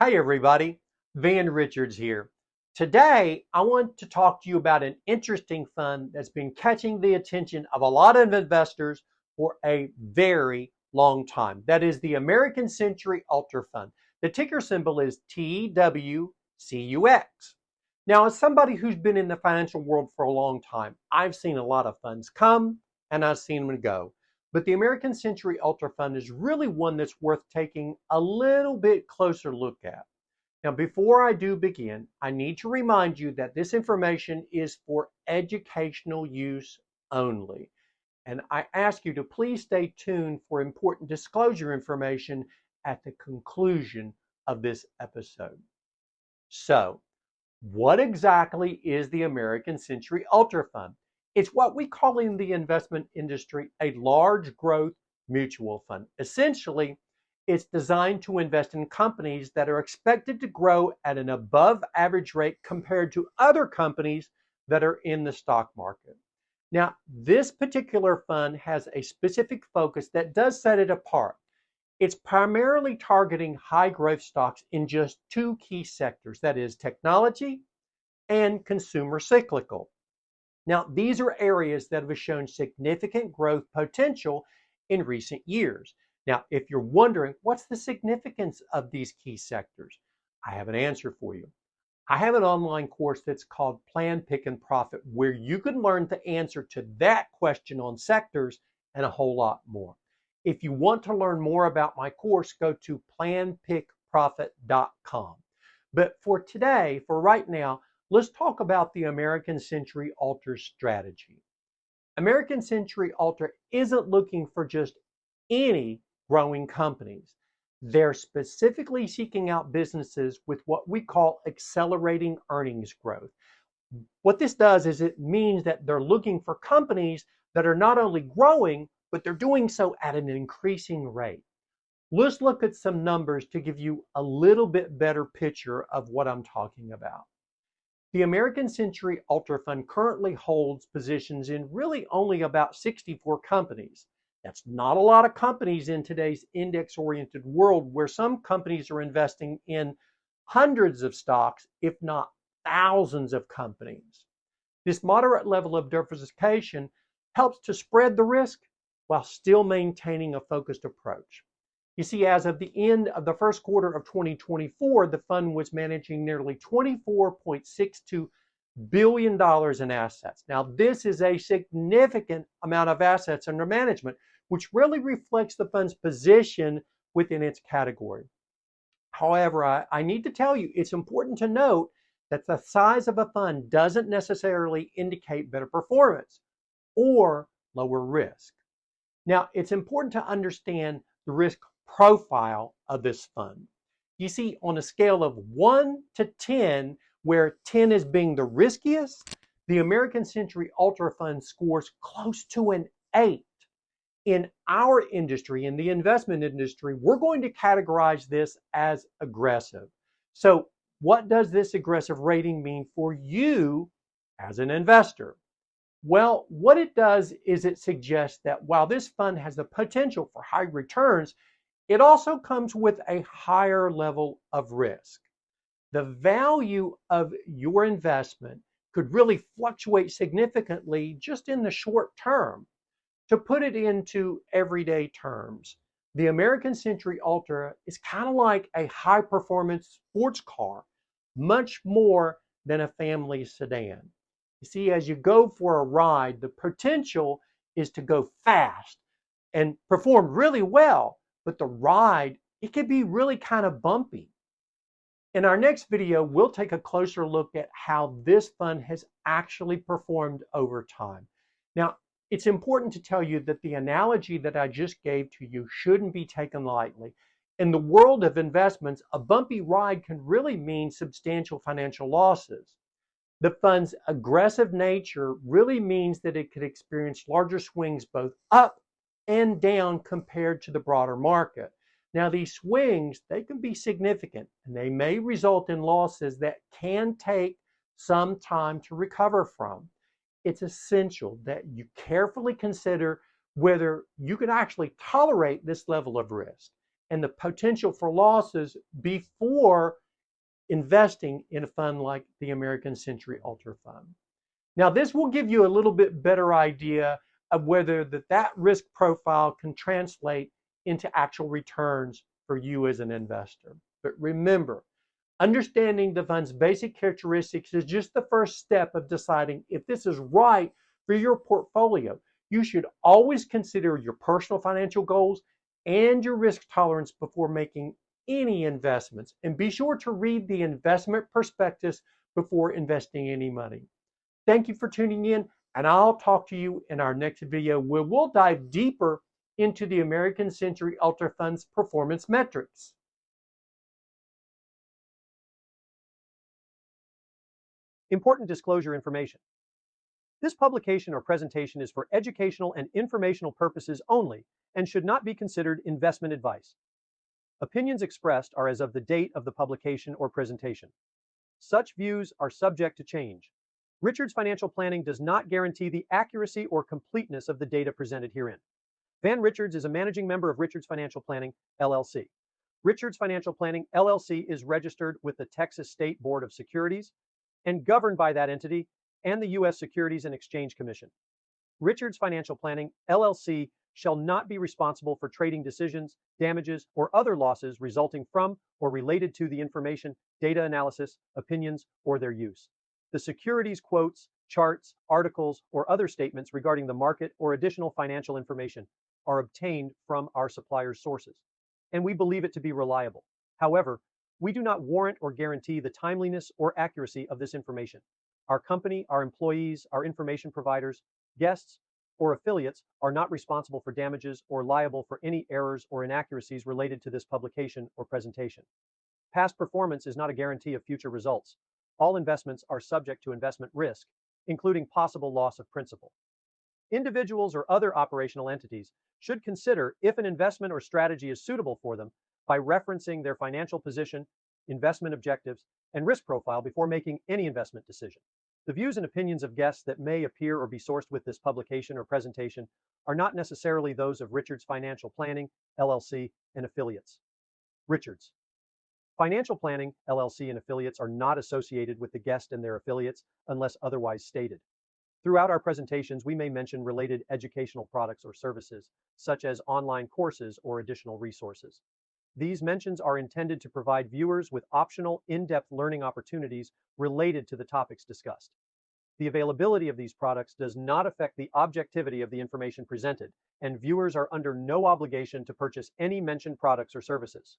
Hi everybody, Van Richards here. Today I want to talk to you about an interesting fund that's been catching the attention of a lot of investors for a very long time. That is the American Century Alter Fund. The ticker symbol is TWCUX. Now, as somebody who's been in the financial world for a long time, I've seen a lot of funds come and I've seen them go. But the American Century Ultra Fund is really one that's worth taking a little bit closer look at. Now, before I do begin, I need to remind you that this information is for educational use only. And I ask you to please stay tuned for important disclosure information at the conclusion of this episode. So, what exactly is the American Century Ultra Fund? It's what we call in the investment industry a large growth mutual fund. Essentially, it's designed to invest in companies that are expected to grow at an above average rate compared to other companies that are in the stock market. Now, this particular fund has a specific focus that does set it apart. It's primarily targeting high growth stocks in just two key sectors, that is technology and consumer cyclical. Now, these are areas that have shown significant growth potential in recent years. Now, if you're wondering what's the significance of these key sectors, I have an answer for you. I have an online course that's called Plan, Pick, and Profit, where you can learn the answer to that question on sectors and a whole lot more. If you want to learn more about my course, go to planpickprofit.com. But for today, for right now, let's talk about the American Century Alter strategy. American Century Alter isn't looking for just any growing companies. They're specifically seeking out businesses with what we call accelerating earnings growth. What this does is it means that they're looking for companies that are not only growing, but they're doing so at an increasing rate. Let's look at some numbers to give you a little bit better picture of what I'm talking about. The American Century Ultra Fund currently holds positions in really only about 64 companies. That's not a lot of companies in today's index-oriented world where some companies are investing in hundreds of stocks, if not thousands of companies. This moderate level of diversification helps to spread the risk while still maintaining a focused approach. You see, as of the end of the first quarter of 2024, the fund was managing nearly $24.62 billion in assets. Now, this is a significant amount of assets under management, which really reflects the fund's position within its category. However, I need to tell you, it's important to note that the size of a fund doesn't necessarily indicate better performance or lower risk. Now, it's important to understand the risk profile of this fund. You see, on a scale of 1 to 10, where 10 is being the riskiest, the American Century Ultra Fund scores close to an 8. In our industry, in the investment industry, we're going to categorize this as aggressive. So what does this aggressive rating mean for you as an investor? Well, what it does is it suggests that while this fund has the potential for high returns, it also comes with a higher level of risk. The value of your investment could really fluctuate significantly just in the short term. To put it into everyday terms, the American Century Ultra is kind of like a high performance sports car, much more than a family sedan. You see, as you go for a ride, the potential is to go fast and perform really well, but the ride, it could be really kind of bumpy. In our next video, we'll take a closer look at how this fund has actually performed over time. Now, it's important to tell you that the analogy that I just gave to you shouldn't be taken lightly. In the world of investments, a bumpy ride can really mean substantial financial losses. The fund's aggressive nature really means that it could experience larger swings both up and down compared to the broader market. Now, these swings, they can be significant and they may result in losses that can take some time to recover from. It's essential that you carefully consider whether you can actually tolerate this level of risk. and the potential for losses before investing in a fund like the American Century Alter Fund. Now, this will give you a little bit better idea of whether that risk profile can translate into actual returns for you as an investor. But remember, understanding the fund's basic characteristics is just the first step of deciding if this is right for your portfolio. You should always consider your personal financial goals and your risk tolerance before making any investments. And be sure to read the investment prospectus before investing any money. Thank you for tuning in, and I'll talk to you in our next video where we'll dive deeper into the American Century Alter Fund's performance metrics. Important disclosure information. This publication or presentation is for educational and informational purposes only and should not be considered investment advice. Opinions expressed are as of the date of the publication or presentation. Such views are subject to change. Richards Financial Planning does not guarantee the accuracy or completeness of the data presented herein. Van Richards is a managing member of Richards Financial Planning, LLC. Richards Financial Planning, LLC is registered with the Texas State Board of Securities and governed by that entity and the U.S. Securities and Exchange Commission. Richards Financial Planning, LLC shall not be responsible for trading decisions, damages, or other losses resulting from or related to the information, data analysis, opinions, or their use. The securities quotes, charts, articles, or other statements regarding the market or additional financial information are obtained from our suppliers' sources, and we believe it to be reliable. However, we do not warrant or guarantee the timeliness or accuracy of this information. Our company, our employees, our information providers, guests, or affiliates are not responsible for damages or liable for any errors or inaccuracies related to this publication or presentation. Past performance is not a guarantee of future results. All investments are subject to investment risk, including possible loss of principal. Individuals or other operational entities should consider if an investment or strategy is suitable for them by referencing their financial position, investment objectives, and risk profile before making any investment decision. The views and opinions of guests that may appear or be sourced with this publication or presentation are not necessarily those of Richards Financial Planning, LLC, and affiliates. Richards Financial Planning, LLC, and affiliates are not associated with the guest and their affiliates unless otherwise stated. Throughout our presentations, we may mention related educational products or services, such as online courses or additional resources. These mentions are intended to provide viewers with optional, in-depth learning opportunities related to the topics discussed. The availability of these products does not affect the objectivity of the information presented, and viewers are under no obligation to purchase any mentioned products or services.